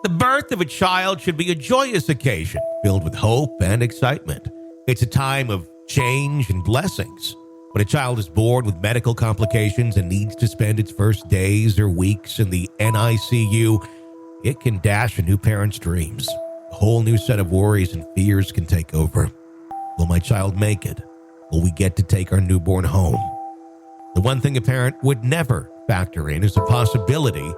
The birth of a child should be a joyous occasion filled with hope and excitement. It's a time of change and blessings. When a child is born with medical complications and needs to spend its first days or weeks in the NICU, it can dash a new parent's dreams. A whole new set of worries and fears can take over. Will my child make it? Will we get to take our newborn home? The one thing a parent would never factor in is the possibility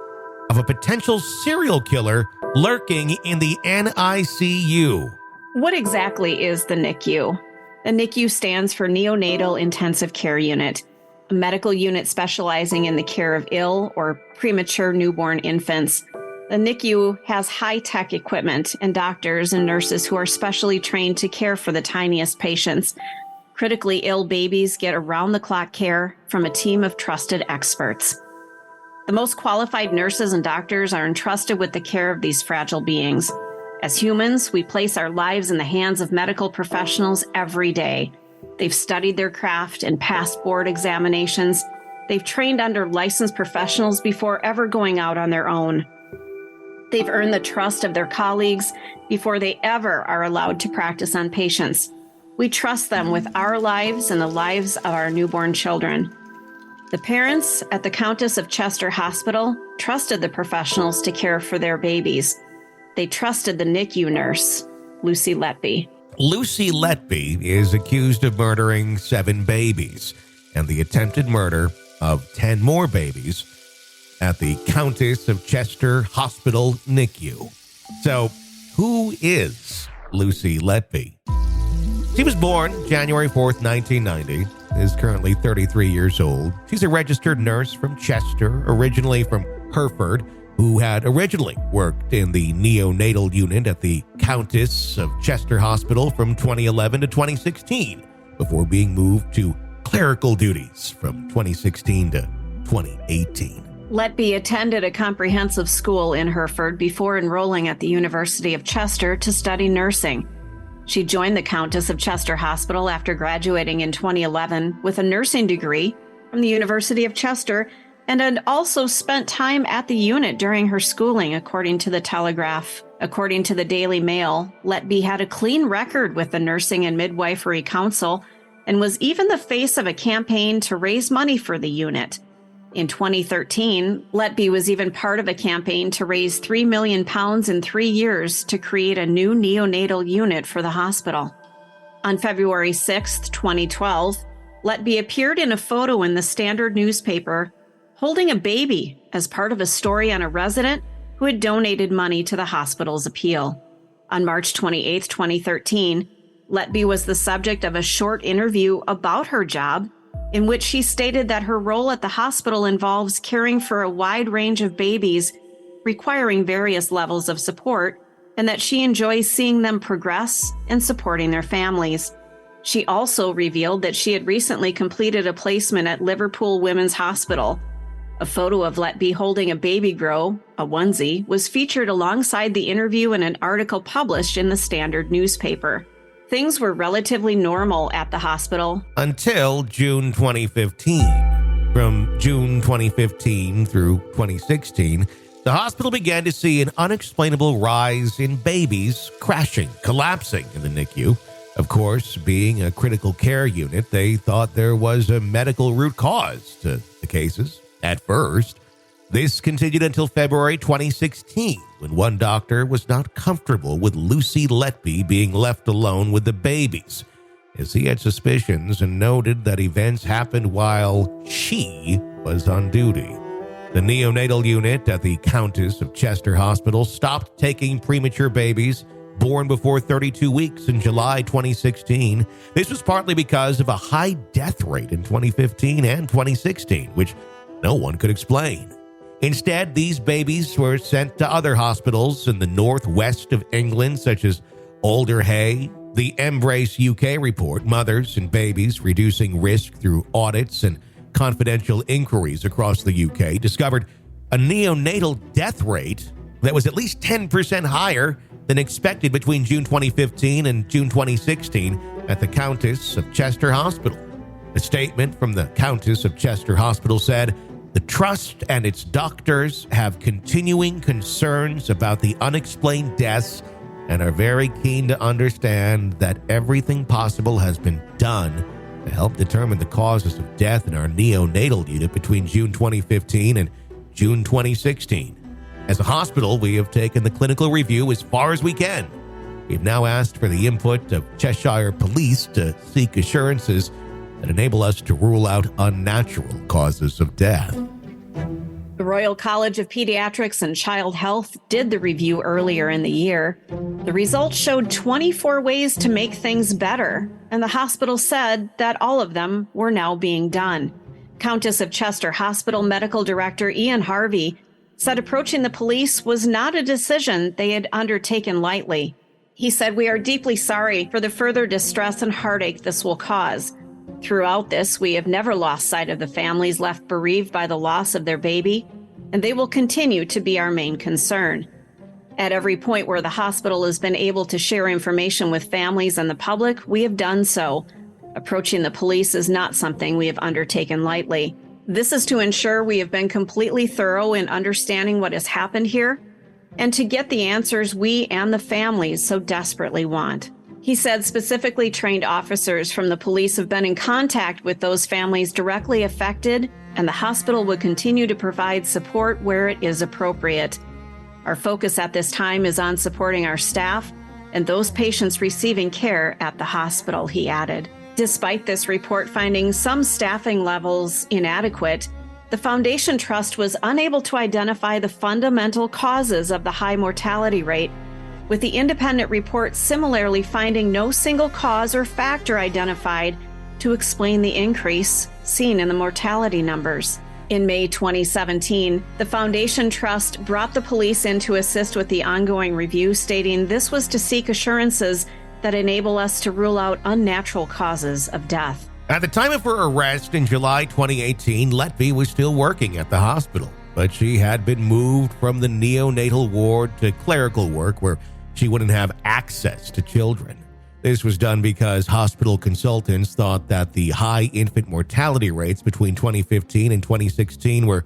of a potential serial killer lurking in the NICU. What exactly is the NICU? The NICU stands for Neonatal Intensive Care Unit, a medical unit specializing in the care of ill or premature newborn infants. The NICU has high-tech equipment and doctors and nurses who are specially trained to care for the tiniest patients. Critically ill babies get around-the-clock care from a team of trusted experts. The most qualified nurses and doctors are entrusted with the care of these fragile beings. As humans, we place our lives in the hands of medical professionals every day. They've studied their craft and passed board examinations. They've trained under licensed professionals before ever going out on their own. They've earned the trust of their colleagues before they ever are allowed to practice on patients. We trust them with our lives and the lives of our newborn children. The parents at the Countess of Chester Hospital trusted the professionals to care for their babies. They trusted the NICU nurse, Lucy Letby. Lucy Letby is accused of murdering 7 babies and the attempted murder of 10 more babies at the Countess of Chester Hospital NICU. So, who is Lucy Letby? She was born January 4th, 1990, is currently 33 years old. She's a registered nurse from Chester, originally from Hereford, who had originally worked in the neonatal unit at the Countess of Chester Hospital from 2011 to 2016, before being moved to clerical duties from 2016 to 2018. Letby attended a comprehensive school in Hereford before enrolling at the University of Chester to study nursing. She joined the Countess of Chester Hospital after graduating in 2011 with a nursing degree from the University of Chester and had also spent time at the unit during her schooling, according to the Telegraph. According to the Daily Mail, Letby had a clean record with the Nursing and Midwifery Council and was even the face of a campaign to raise money for the unit. In 2013, Letby was even part of a campaign to raise £3 million in 3 years to create a new neonatal unit for the hospital. On February 6, 2012, Letby appeared in a photo in the Standard newspaper holding a baby as part of a story on a resident who had donated money to the hospital's appeal. On March 28, 2013, Letby was the subject of a short interview about her job in which she stated that her role at the hospital involves caring for a wide range of babies requiring various levels of support, and that she enjoys seeing them progress and supporting their families. She also revealed that she had recently completed a placement at Liverpool Women's Hospital. A photo of Letby holding a baby grow, a onesie, was featured alongside the interview in an article published in the Standard newspaper. Things were relatively normal at the hospital until June 2015. From June 2015 through 2016, the hospital began to see an unexplainable rise in babies crashing, collapsing in the NICU. Of course, being a critical care unit, they thought there was a medical root cause to the cases. At first, this continued until February 2016, when one doctor was not comfortable with Lucy Letby being left alone with the babies, as he had suspicions and noted that events happened while she was on duty. The neonatal unit at the Countess of Chester Hospital stopped taking premature babies born before 32 weeks in July 2016. This was partly because of a high death rate in 2015 and 2016, which no one could explain. Instead, these babies were sent to other hospitals in the northwest of England, such as Alderhay. The Embrace UK report, Mothers and Babies Reducing Risk Through Audits and Confidential Inquiries Across the UK, discovered a neonatal death rate that was at least 10% higher than expected between June 2015 and June 2016 at the Countess of Chester Hospital. A statement from the Countess of Chester Hospital said, The trust and its doctors have continuing concerns about the unexplained deaths and are very keen to understand that everything possible has been done to help determine the causes of death in our neonatal unit between June 2015 and June 2016. As a hospital, we have taken the clinical review as far as we can. We have now asked for the input of Cheshire Police to seek assurances that enable us to rule out unnatural causes of death. The Royal College of Pediatrics and Child Health did the review earlier in the year. The results showed 24 ways to make things better, and the hospital said that all of them were now being done. Countess of Chester Hospital Medical Director Ian Harvey said approaching the police was not a decision they had undertaken lightly. He said, "We are deeply sorry for the further distress and heartache this will cause. Throughout this, we have never lost sight of the families left bereaved by the loss of their baby, and they will continue to be our main concern. At every point where the hospital has been able to share information with families and the public, we have done so. Approaching the police is not something we have undertaken lightly. This is to ensure we have been completely thorough in understanding what has happened here and to get the answers we and the families so desperately want." He said specifically trained officers from the police have been in contact with those families directly affected, and the hospital would continue to provide support where it is appropriate. "Our focus at this time is on supporting our staff and those patients receiving care at the hospital," he added. Despite this report finding some staffing levels inadequate, the Foundation Trust was unable to identify the fundamental causes of the high mortality rate, with the independent report similarly finding no single cause or factor identified to explain the increase seen in the mortality numbers. In May 2017, the Foundation Trust brought the police in to assist with the ongoing review, stating this was to seek assurances that enable us to rule out unnatural causes of death. At the time of her arrest in July 2018, Letby was still working at the hospital, but she had been moved from the neonatal ward to clerical work where she wouldn't have access to children. This was done because hospital consultants thought that the high infant mortality rates between 2015 and 2016 were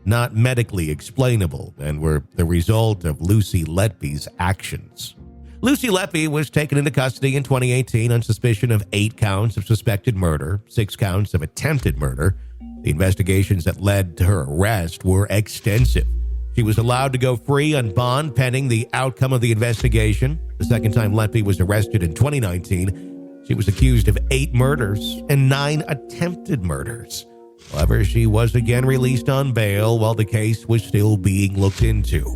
not medically explainable and were the result of Lucy Letby's actions. Lucy Letby was taken into custody in 2018 on suspicion of 8 counts of suspected murder, 6 counts of attempted murder. The investigations that led to her arrest were extensive. She was allowed to go free on bond pending the outcome of the investigation. The second time Letby was arrested in 2019, she was accused of 8 murders and 9 attempted murders. However, she was again released on bail while the case was still being looked into.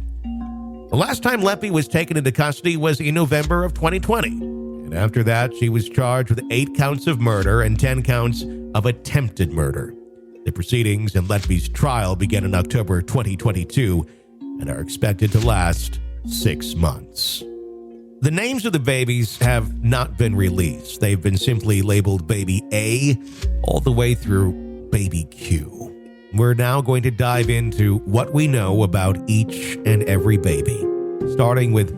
The last time Letby was taken into custody was in November of 2020, and after that, she was charged with 8 counts of murder and 10 counts of attempted murder. The proceedings in Letby's trial began in October 2022 and are expected to last 6 months. The names of the babies have not been released. They've been simply labeled Baby A all the way through Baby Q. We're now going to dive into what we know about each and every baby, starting with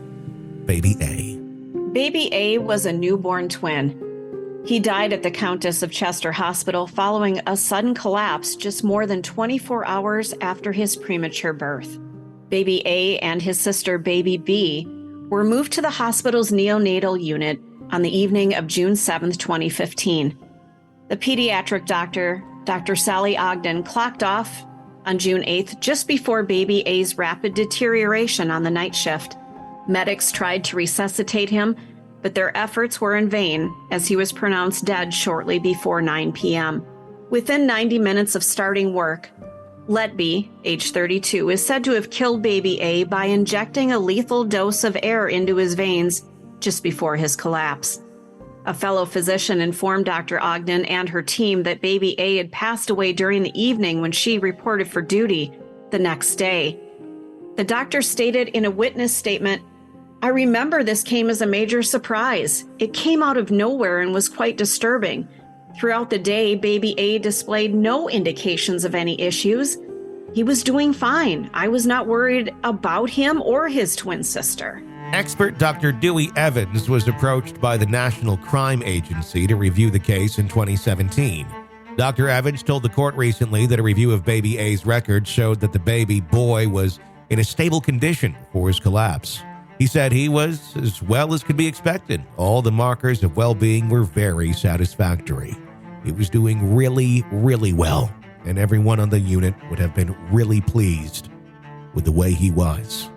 Baby A. Baby A was a newborn twin. He died at the Countess of Chester Hospital following a sudden collapse just more than 24 hours after his premature birth. Baby A and his sister Baby B were moved to the hospital's neonatal unit on the evening of June 7, 2015. The pediatric doctor, Dr. Sally Ogden, clocked off on June 8th just before Baby A's rapid deterioration on the night shift. Medics tried to resuscitate him, but their efforts were in vain as he was pronounced dead shortly before 9 p.m. Within 90 minutes of starting work, Letby, age 32, is said to have killed Baby A by injecting a lethal dose of air into his veins just before his collapse. A fellow physician informed Dr. Ogden and her team that Baby A had passed away during the evening when she reported for duty the next day. The doctor stated in a witness statement, "I remember this came as a major surprise. It came out of nowhere and was quite disturbing. Throughout the day, Baby A displayed no indications of any issues. He was doing fine. I was not worried about him or his twin sister." Expert Dr. Dewey Evans was approached by the National Crime Agency to review the case in 2017. Dr. Evans told the court recently that a review of baby A's records showed that the baby boy was in a stable condition before his collapse. He said he was as well as could be expected. All the markers of well-being were very satisfactory. He was doing really, really well, and everyone on the unit would have been really pleased with the way he was.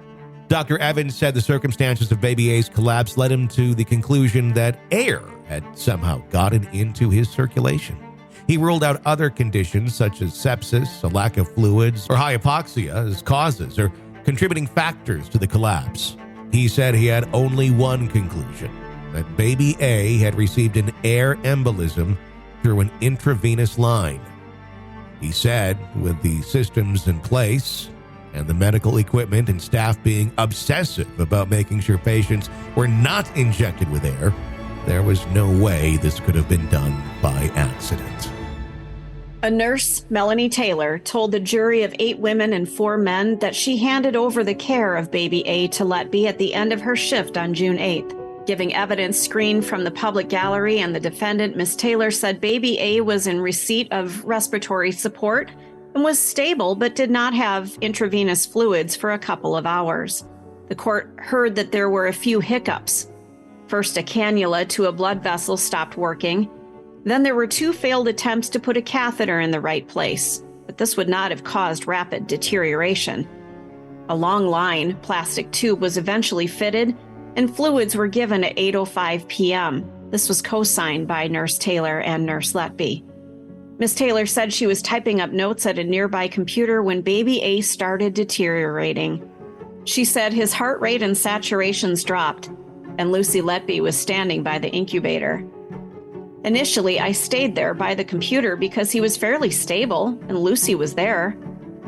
Dr. Evans said the circumstances of baby A's collapse led him to the conclusion that air had somehow gotten into his circulation. He ruled out other conditions such as sepsis, a lack of fluids, or high hypoxia as causes or contributing factors to the collapse. He said he had only one conclusion, that baby A had received an air embolism through an intravenous line. He said, with the systems in place and the medical equipment and staff being obsessive about making sure patients were not injected with air, there was no way this could have been done by accident. A nurse, Melanie Taylor, told the jury of 8 women and 4 men that she handed over the care of baby A to Letby at the end of her shift on June 8th. Giving evidence screened from the public gallery and the defendant, Ms. Taylor said baby A was in receipt of respiratory support and was stable but did not have intravenous fluids for a couple of hours. The court heard that there were a few hiccups. First, a cannula to a blood vessel stopped working. Then there were 2 failed attempts to put a catheter in the right place, but this would not have caused rapid deterioration. A long line plastic tube was eventually fitted, and fluids were given at 8:05 p.m. This was co-signed by Nurse Taylor and Nurse Letby. Ms. Taylor said she was typing up notes at a nearby computer when baby A started deteriorating. She said his heart rate and saturations dropped, and Lucy Letby was standing by the incubator. Initially, I stayed there by the computer because he was fairly stable and Lucy was there.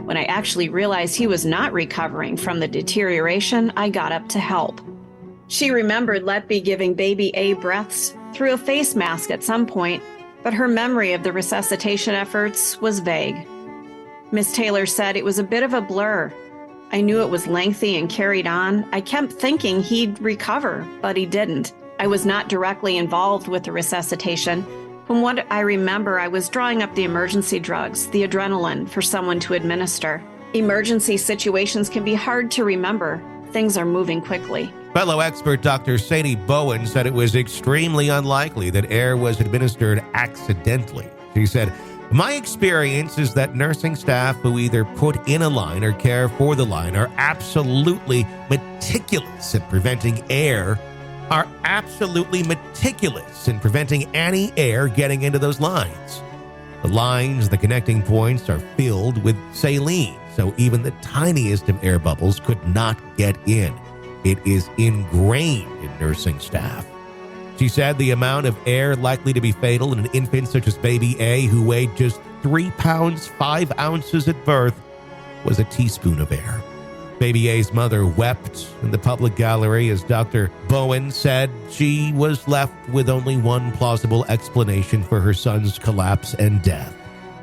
When I actually realized he was not recovering from the deterioration, I got up to help. She remembered Letby giving baby A breaths through a face mask at some point, but her memory of the resuscitation efforts was vague. Miss Taylor said it was a bit of a blur. I knew it was lengthy and carried on. I kept thinking he'd recover, but he didn't. I was not directly involved with the resuscitation. From what I remember, I was drawing up the emergency drugs, the adrenaline, for someone to administer. Emergency situations can be hard to remember. Things are moving quickly. Fellow expert Dr. Sadie Bowen said it was extremely unlikely that air was administered accidentally. She said, "My experience is that nursing staff who either put in a line or care for the line are absolutely meticulous in preventing any air getting into those lines. The lines, the connecting points, are filled with saline, so even the tiniest of air bubbles could not get in. It is ingrained in nursing staff." She said the amount of air likely to be fatal in an infant such as baby A, who weighed just 3 pounds 5 ounces at birth, was a teaspoon of air. Baby A's mother wept in the public gallery as Dr. Bowen said she was left with only one plausible explanation for her son's collapse and death,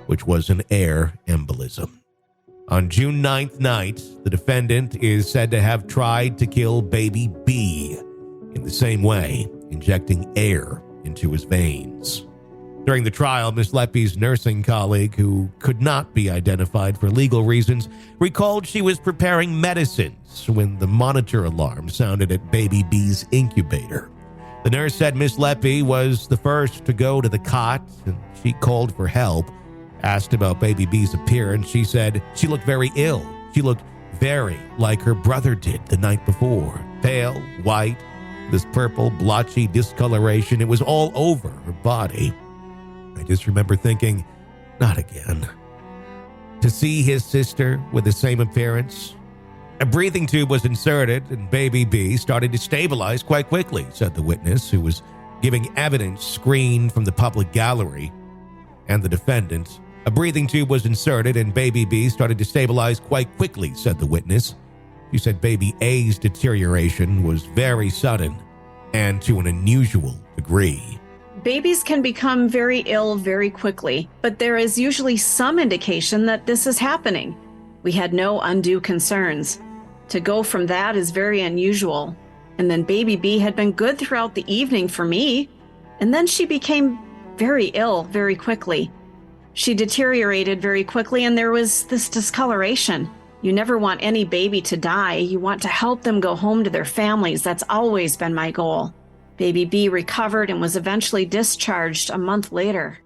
which was an air embolism. On June 9th night, the defendant is said to have tried to kill baby B in the same way, injecting air into his veins. During the trial, Ms. Letby's nursing colleague, who could not be identified for legal reasons, recalled she was preparing medicines when the monitor alarm sounded at baby B's incubator. The nurse said Ms. Letby was the first to go to the cot, and she called for help. Asked about baby B's appearance, she said she looked very ill. She looked very like her brother did the night before. Pale, white, this purple, blotchy discoloration. It was all over her body. I just remember thinking, not again. To see his sister with the same appearance. A breathing tube was inserted and baby B started to stabilize quite quickly, said the witness, who was giving evidence screened from the public gallery, and the defendant. A breathing tube was inserted and baby B started to stabilize quite quickly, said the witness. She said baby A's deterioration was very sudden and to an unusual degree. Babies can become very ill very quickly, but there is usually some indication that this is happening. We had no undue concerns. To go from that is very unusual. And then baby B had been good throughout the evening for me, and then she became very ill very quickly. She deteriorated very quickly, and there was this discoloration. You never want any baby to die. You want to help them go home to their families. That's always been my goal. Baby B recovered and was eventually discharged a month later.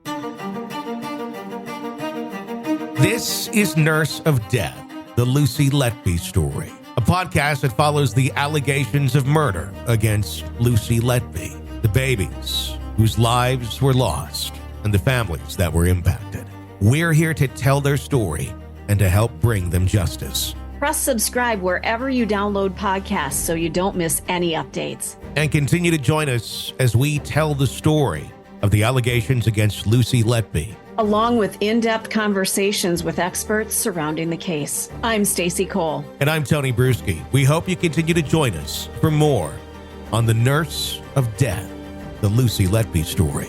This is Nurse of Death, the Lucy Letby story, a podcast that follows the allegations of murder against Lucy Letby, the babies whose lives were lost, and the families that were impacted. We're here to tell their story and to help bring them justice. Press subscribe wherever you download podcasts so you don't miss any updates. And continue to join us as we tell the story of the allegations against Lucy Letby, along with in-depth conversations with experts surrounding the case. I'm Stacy Cole. And I'm Tony Bruschi. We hope you continue to join us for more on the Nurse of Death, the Lucy Letby story.